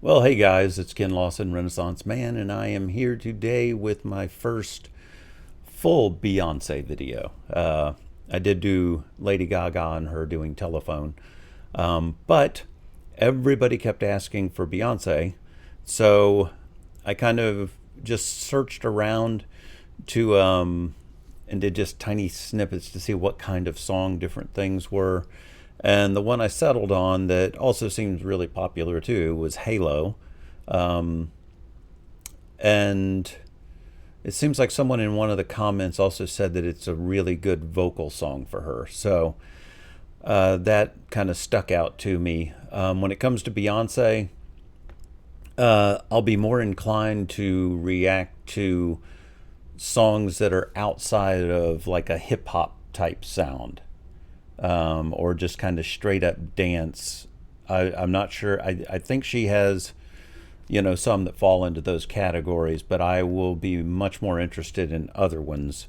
Well, hey guys, it's Ken Lawson, Renaissance Man, and I am here today with my first full Beyonce video. I did do Lady Gaga and her doing Telephone, but everybody kept asking for Beyonce, so I kind of just searched around to and did just tiny snippets to see what kind of song different things were. And the one I settled on that also seems really popular too was Halo. Um, and it seems like someone in one of the comments also said that it's a really good vocal song for her. So that kind of stuck out to me. When it comes to Beyonce, I'll be more inclined to react to songs that are outside of like a hip hop type sound, or just kind of straight up dance. I'm not sure. I think she has, some that fall into those categories, but I will be much more interested in other ones.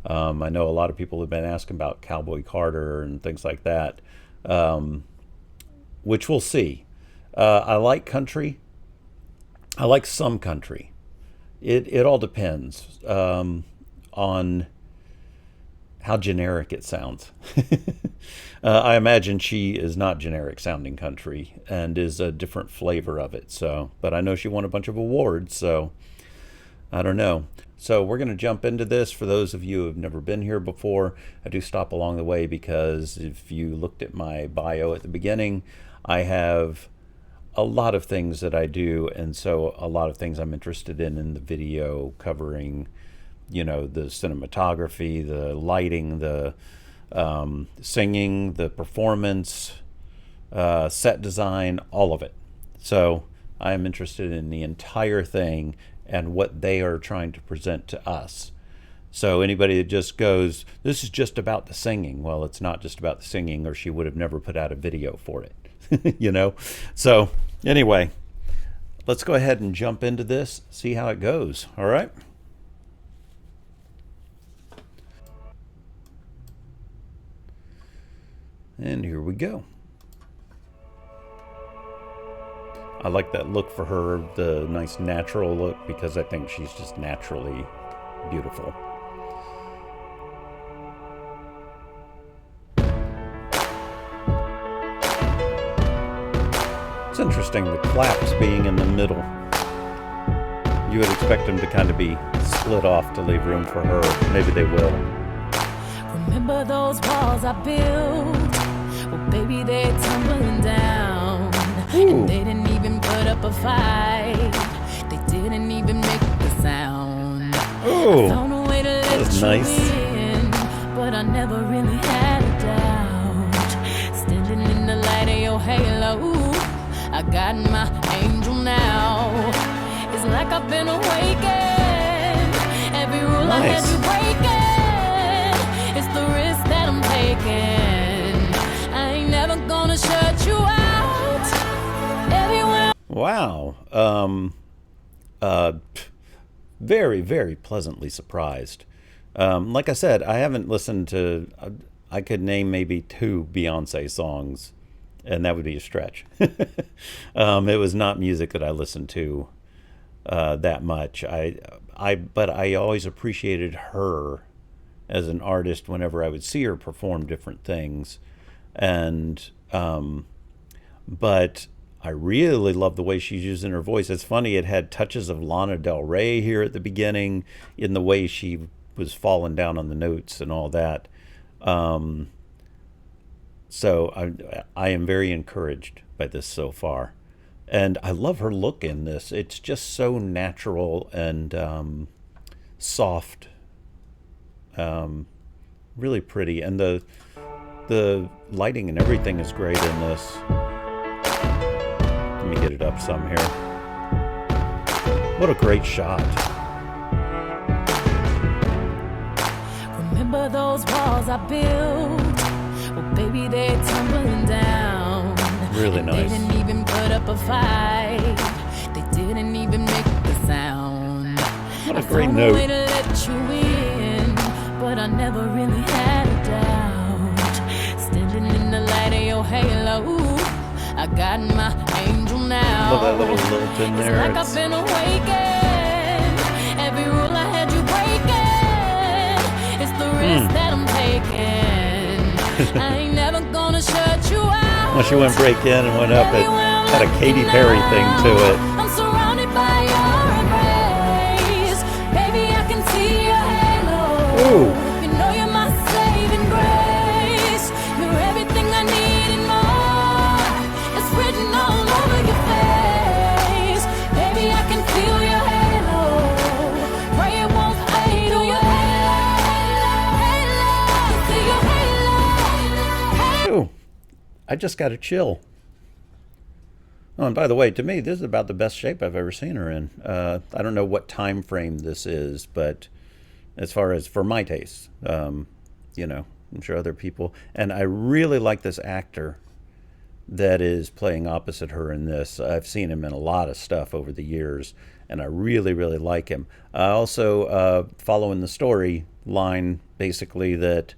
I know a lot of people have been asking about Cowboy Carter and things like that, which we'll see. I like country. I like some country. It all depends on how generic it sounds. I imagine she is not generic sounding country and is a different flavor of it. So, but I know she won a bunch of awards, so I don't know. So we're going to jump into this. For those of you who have never been here before, I do stop along the way because if you looked at my bio at the beginning, I have a lot of things that I do, and so a lot of things I'm interested in the video, covering the cinematography, the lighting, the singing, the performance, set design, all of it. So I am interested in the entire thing and what they are trying to present to us. So anybody that just goes, this is just about the singing, well, it's not just about the singing, or she would have never put out a video for it. So anyway, let's go ahead and jump into this, see how it goes. All right. And here we go. I like that look for her, the nice natural look, because I think she's just naturally beautiful. It's interesting, the claps being in the middle. You would expect them to kind of be split off to leave room for her. Maybe they will. Remember those walls I built? Well, baby, they're tumbling down. Ooh. And they didn't even put up a fight. They didn't even make the sound. Oh, I found a way to let that's you nice. in, but I never really had a doubt. Standing in the light of your halo, I got my angel now. It's like I've been awakened. Every rule I had Nice. you breaking. It's the risk that I'm taking. I ain't never gonna shut you out. Everywhere. Wow. Very, very pleasantly surprised. Like I said, I haven't listened to, I could name maybe 2 Beyonce songs, and that would be a stretch. It was not music that I listened to that much. But I always appreciated her as an artist whenever I would see her perform different things. And, but I really love the way she's using her voice. It's funny, it had touches of Lana Del Rey here at the beginning in the way she was falling down on the notes and all that. So I am very encouraged by this so far. And I love her look in this. It's just so natural and soft. Really pretty. And the lighting and everything is great in this. Let me get it up some here. What a great shot. Remember those walls I built? Well, baby, they're tumbling down. Really And nice. They didn't even put up a fight. They didn't even make the sound. What a I great found note. a way to let you in, but I never really had a doubt. Standing in the light of your halo, I got my angel now. Love that little lilt in there. It's like I've been awakened. Every rule I had you breaking. It's the risk that I'm taking. I ain't never gonna shut you out. When she went break in and went up, it had a Katy Perry thing to it. I'm surrounded by your embrace. Baby, I can see your halo. Ooh. You know you're my saving grace. You're everything I need and more. It's written all over your face. Baby, I can feel your halo. Pray it won't fade. Oh, your halo. See your halo. Ooh, I just got a chill. Oh, and by the way, to me, this is about the best shape I've ever seen her in. I don't know what time frame this is, but as far as for my taste, you know, I'm sure other people. And I really like this actor that is playing opposite her in this. I've seen him in a lot of stuff over the years, and I really, really like him. Also, following the storyline, basically that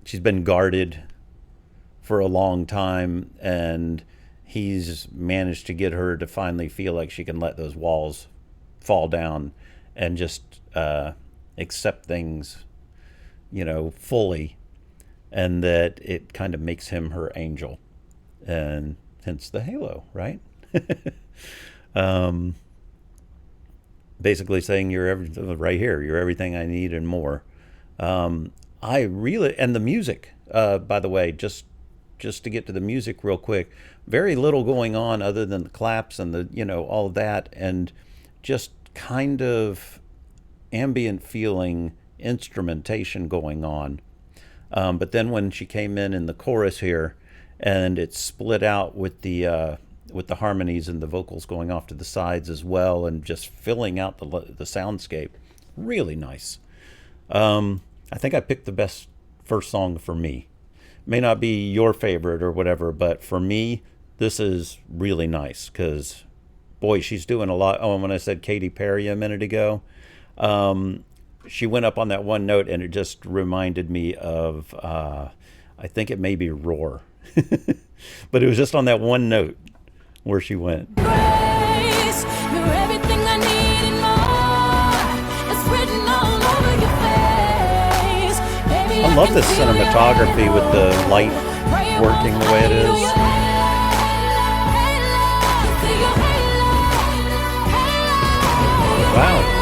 she's been guarded for a long time, and he's managed to get her to finally feel like she can let those walls fall down and just accept things, you know, fully, and that it kind of makes him her angel, and hence the halo, right? Basically saying you're everything right here, you're everything I need and more. I really, and the music, by the way, just to get to the music real quick, very little going on other than the claps and the, you know, all of that, and just kind of ambient feeling instrumentation going on. But then when she came in the chorus here, and it split out with the harmonies and the vocals going off to the sides as well, and just filling out the soundscape, really nice. I think I picked the best first song for me. May not be your favorite or whatever, but for me, this is really nice because, boy, she's doing a lot. Oh, and when I said Katy Perry a minute ago, she went up on that one note, and it just reminded me of, I think it may be Roar. But it was just on that one note where she went. Grace, you're everything I need and more. It's written all over your face. Baby, I love this cinematography with the light working the way it is. Wow.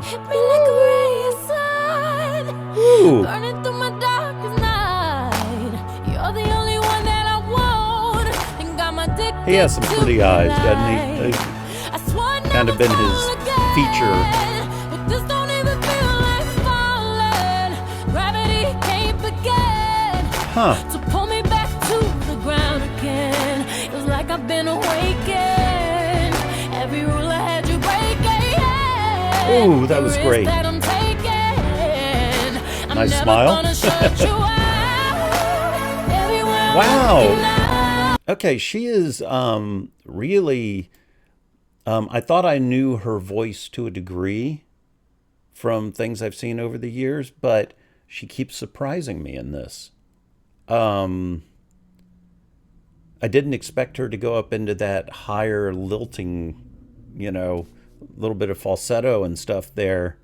Hit me like a ray of sun. Ooh. Burning through my darkest night. You're the only one that I want. And got my dick. He has some pretty eyes, doesn't he? They've kind of been his feature. But this don't even feel like falling. Gravity can't begin to pull me back to the ground again. It was like I've been awakened. Every rule I had you breaking. Ooh, that was great. Nice smile. Wow. Okay, she is really, I thought I knew her voice to a degree from things I've seen over the years, but she keeps surprising me in this. I didn't expect her to go up into that higher lilting, you know, a little bit of falsetto and stuff there.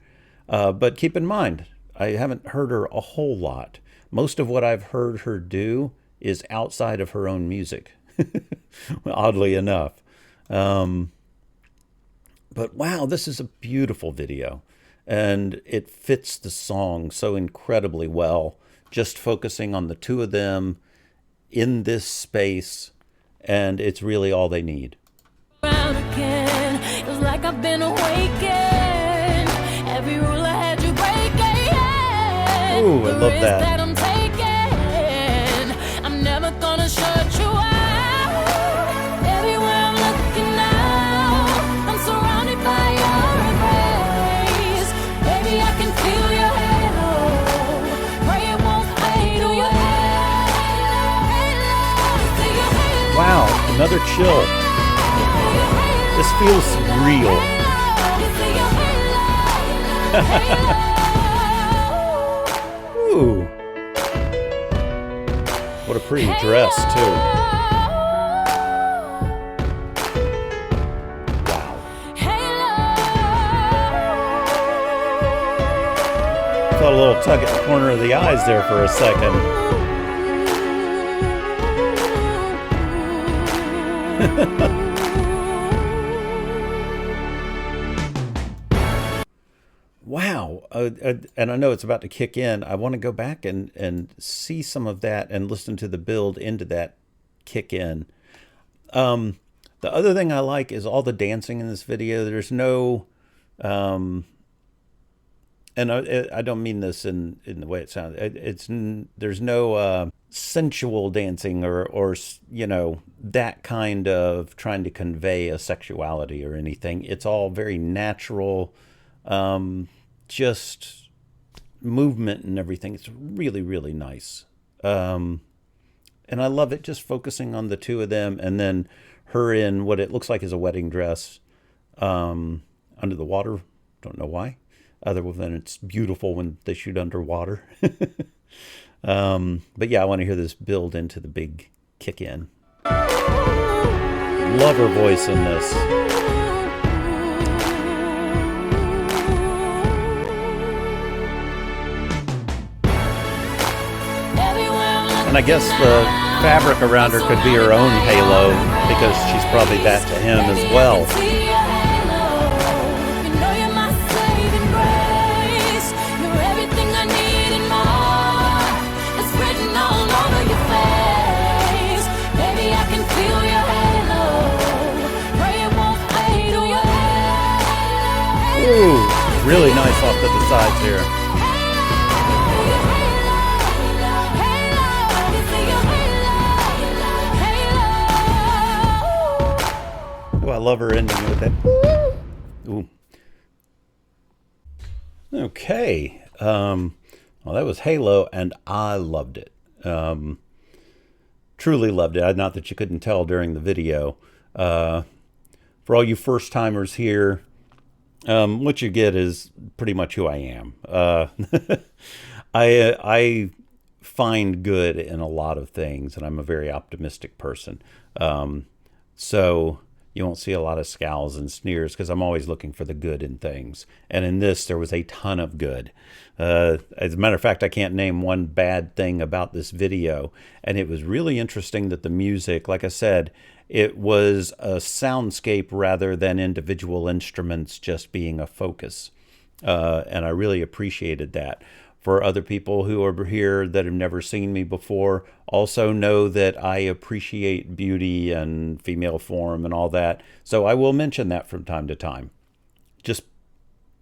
But keep in mind, I haven't heard her a whole lot. Most of what I've heard her do is outside of her own music, oddly enough. But wow, this is a beautiful video. And it fits the song so incredibly well, just focusing on the two of them in this space. And it's really all they need. It was like I've been awakened. Every rule I had you breaking. Ooh, I love that. I'm taking. I'm never gonna shut you out. Everywhere I'm looking now, I'm surrounded by your embrace. Baby, I can feel your halo. Pray it won't fade. Oh, your halo. Wow, another chill. This feels real. Ooh. What a pretty dress, too. Wow. Felt a little tug at the corner of the eyes there for a second. Wow. And I know it's about to kick in. I want to go back and see some of that and listen to the build into that kick in. The other thing I like is all the dancing in this video. There's no, and I don't mean this in the way it sounds. There's no sensual dancing or you know, that kind of trying to convey a sexuality or anything. It's all very natural. Just movement and everything. It's really, really nice. And I love it just focusing on the two of them and then her in what it looks like is a wedding dress under the water. Don't know why. Other than it's beautiful when they shoot underwater. But yeah, I want to hear this build into the big kick in. Love her voice in this. And I guess the fabric around her could be her own halo because she's probably that to him as well. Ooh, really nice off to the sides here. Oh, I love her ending with that. Ooh. Okay. Well, that was Halo, and I loved it. Truly loved it. Not that you couldn't tell during the video. For all you first timers here, what you get is pretty much who I am. I find good in a lot of things, and I'm a very optimistic person. So you won't see a lot of scowls and sneers because I'm always looking for the good in things. And in this, there was a ton of good. As a matter of fact, I can't name one bad thing about this video. And it was really interesting that the music, like I said, it was a soundscape rather than individual instruments just being a focus. And I really appreciated that. For other people who are here that have never seen me before, also know that I appreciate beauty and female form and all that. So I will mention that from time to time. Just,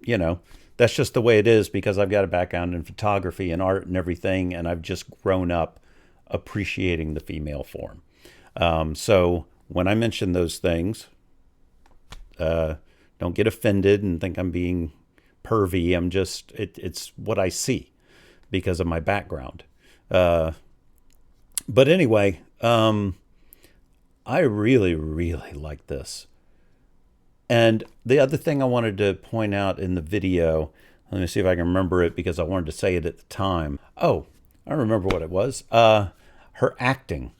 you know, that's just the way it is because I've got a background in photography and art and everything, and I've just grown up appreciating the female form. So when I mention those things, don't get offended and think I'm being pervy. I'm just, it's what I see because of my background. But anyway, I really, really like this. And the other thing I wanted to point out in the video, let me see if I can remember it because I wanted to say it at the time. Oh, I remember what it was. Her acting.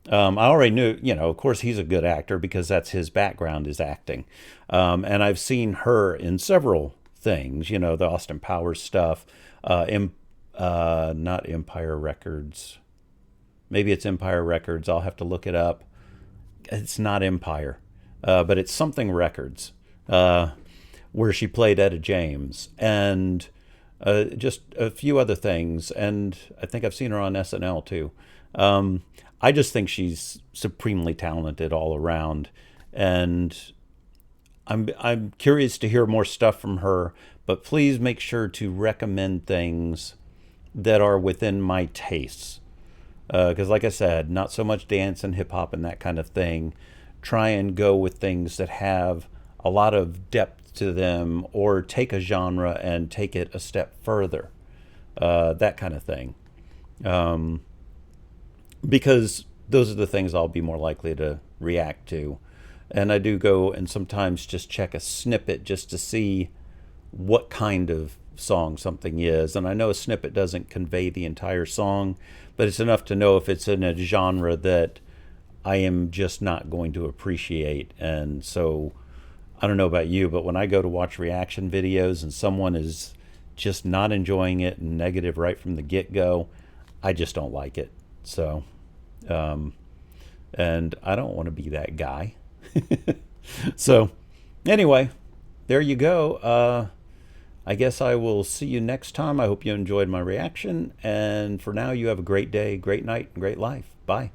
I already knew, you know, of course he's a good actor because that's his background is acting. And I've seen her in several things, you know, the Austin Powers stuff, not Empire Records. Maybe it's Empire Records. I'll have to look it up. It's not Empire, but it's something Records, where she played Etta James and just a few other things. And I think I've seen her on SNL too. I just think she's supremely talented all around, and I'm curious to hear more stuff from her. But please make sure to recommend things that are within my tastes, because like I said, not so much dance and hip hop and that kind of thing. Try and go with things that have a lot of depth to them, or take a genre and take it a step further, that kind of thing. Because those are the things I'll be more likely to react to. And I do go and sometimes just check a snippet just to see what kind of song something is. And I know a snippet doesn't convey the entire song, but it's enough to know if it's in a genre that I am just not going to appreciate. And so I don't know about you, but when I go to watch reaction videos and someone is just not enjoying it and negative right from the get-go, I just don't like it. So, and I don't want to be that guy. So, anyway, there you go. I guess I will see you next time. I hope you enjoyed my reaction. And for now, you have a great day, great night, and great life. Bye.